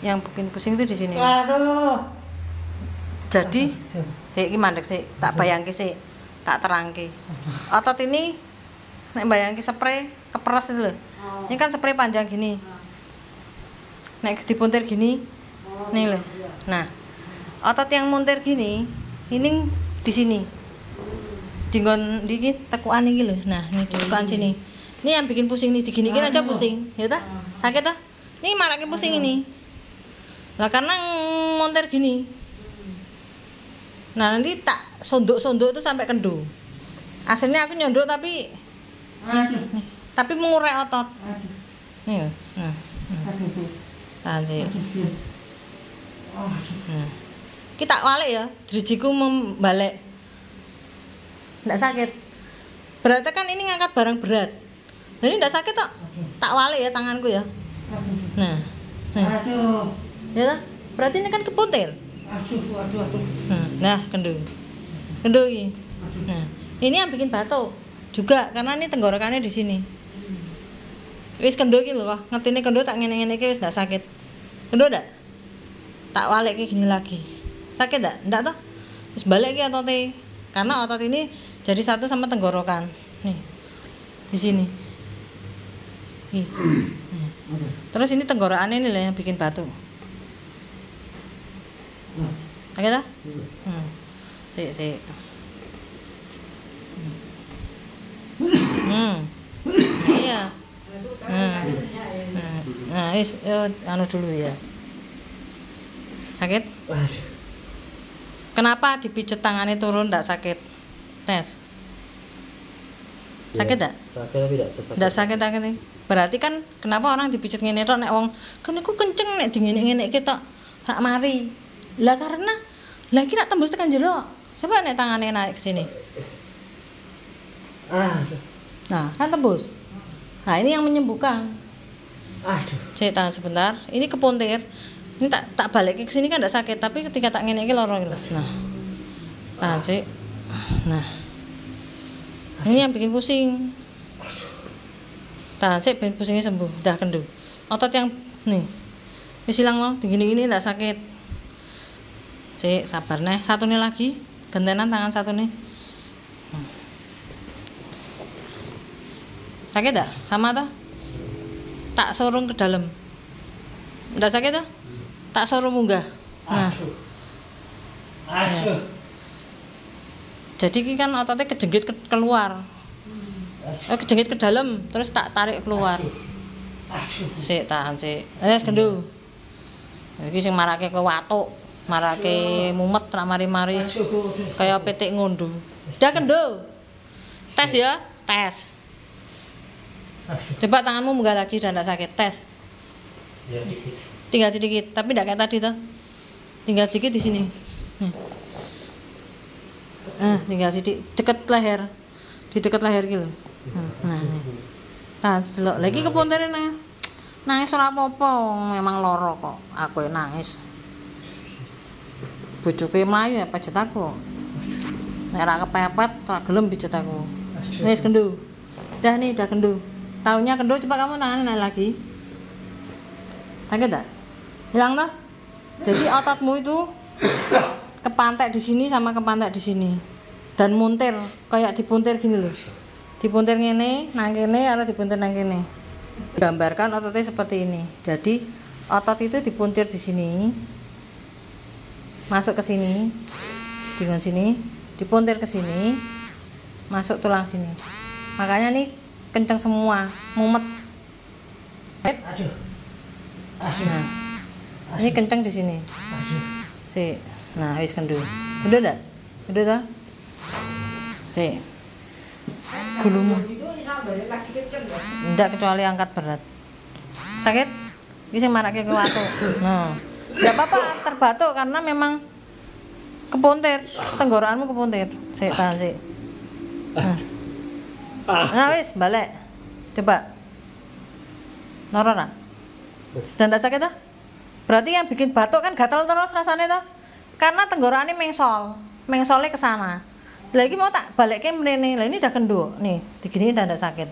Yang bikin pusing itu di sini. Aduh. Jadi, iki mandek sik, tak bayangke sik, tak terangke. Otot ini nek bayangke spray keperes itu lho. Ini kan spray panjang gini. Nek dipuntir gini, nih lho. Nah, otot yang muntir gini, ini di sini. Dinggon diki tekukan iki lho. Nah, ini tekukan sini. Ini yang bikin pusing nih, diginikin aja pusing, ya ta? Sakit ta? Ini marake pusing ini. Lah karena montir gini. Nah, nanti tak sondok-sondok itu sampai kendu. Aslinya aku nyondok tapi mengurai otot. Nih. Nah. Tahan sih. Nah. Kita walik ya, drijiku membalik. Nggak sakit. Berarti kan ini ngangkat barang berat. Nah, ini nggak sakit kok. Tak walik ya tanganku ya. Nah. Aduh. Ya, berarti ini kan kepuntir. Aduh. Nah, kendu ini. Nah, ini yang bikin batuk juga karena ini tenggorokannya di sini. Wis kendu iki lho kok. Ngertine kendu tak ngene-ngene iki wis ndak sakit. Kendu ndak? Tak walik iki gini lagi. Sakit ndak? Ndak toh? Wis balik iki otote. Karena otot ini jadi satu sama tenggorokan. Nih. Di sini. Nih. Terus ini tenggorokannya ini lah yang bikin batuk. Oke dah? Sik. Iya. Nah, wis anu dulu ya. Sakit? Kenapa dipijet tangannya turun ndak sakit? Tes. Sakit ndak? Sakit tapi ndak sakit nih. Berarti kan kenapa orang dipijet ngene tok nek wong kan iku kenceng nek dingene-ngene iki tok rak mari. Lah karena lagi nak tembus tekan jero. Coba nek tangannya naik ke sini. Nah, kan tembus. Nah, ini yang menyembuhkan. Aduh. Cek tahan sebentar. Ini kepuntir. Ini tak balik ke sini kan enggak sakit, tapi ketika tak ngene iki loro gitu. Nah. Tahan sih. Nah. Ini yang bikin pusing. Tahan sih bikin pusingnya sembuh. Udah kendu. Otot yang nih. Wis ilang loh, gini-gini enggak sakit. Cek sabar nih. Satu nih lagi. Gentenan tangan satu nih. Sakit tak? Sama toh? Tak sorong ke dalam. Enggak sakit toh? Tak sorong munggah. Nah. Ya. Jadi ini kan ototnya kejengit keluar. Kejengit ke dalam, terus tak tarik keluar. Sik tahan sik. Kendu. Iki sing marake ke watuk, marake mumet ra mari-mari. Kayak petik ngundu. Udah kendu. Tes ya, tes. Coba tanganmu munggah lagi dan tidak sakit. Tes. Tinggal sedikit, tapi tidak kayak tadi toh. Tinggal sedikit di sini. Tinggal sedikit dekat leher. Di dekat leher gitu. Nah. Tahan delok. Lagi kepuntere nangis ora apa-apa, memang loro kok. Aku nangis. Bojoku mlayu ya pijet aku. Nek ora kepepet, ora gelem pijet aku. Wis kendu. Udah nih, udah kendu. Taunya kendor, coba kamu tangan naik lagi. Sakit tak? Hilang toh? Jadi ototmu itu kepantek di sini sama kepantek di sini. Dan muntir, kayak dipuntir gini loh. Dipuntir ngene, nang kene, atau dipuntir nang kene. Gambarkan ototnya seperti ini. Jadi otot itu dipuntir di sini. Masuk ke sini. Di sini, dipuntir ke sini. Masuk tulang sini. Makanya nih kenceng semua, mumet. Aduh. Nah, ini kenceng di sini. Si, nah wis kendu. Kendu dah? Kendu dah? Si, gulumu. Enggak kecuali angkat berat. Sakit? Ini sing marake ke watuk. Nah, enggak apa-apa terbatuk karena memang kepuntir, tenggorokanmu kepuntir. Si, tahan si. Nah wis balik. Coba. Norora. Sudah ndak sakit toh? Berarti yang bikin batuk kan gatal terus rasanya toh? Karena tenggorokannya mengsol. Mengsolnya ke sana. Lagi mau tak balikke mrene. Lah ini udah kenduk. Nih, digini udah ndak sakit.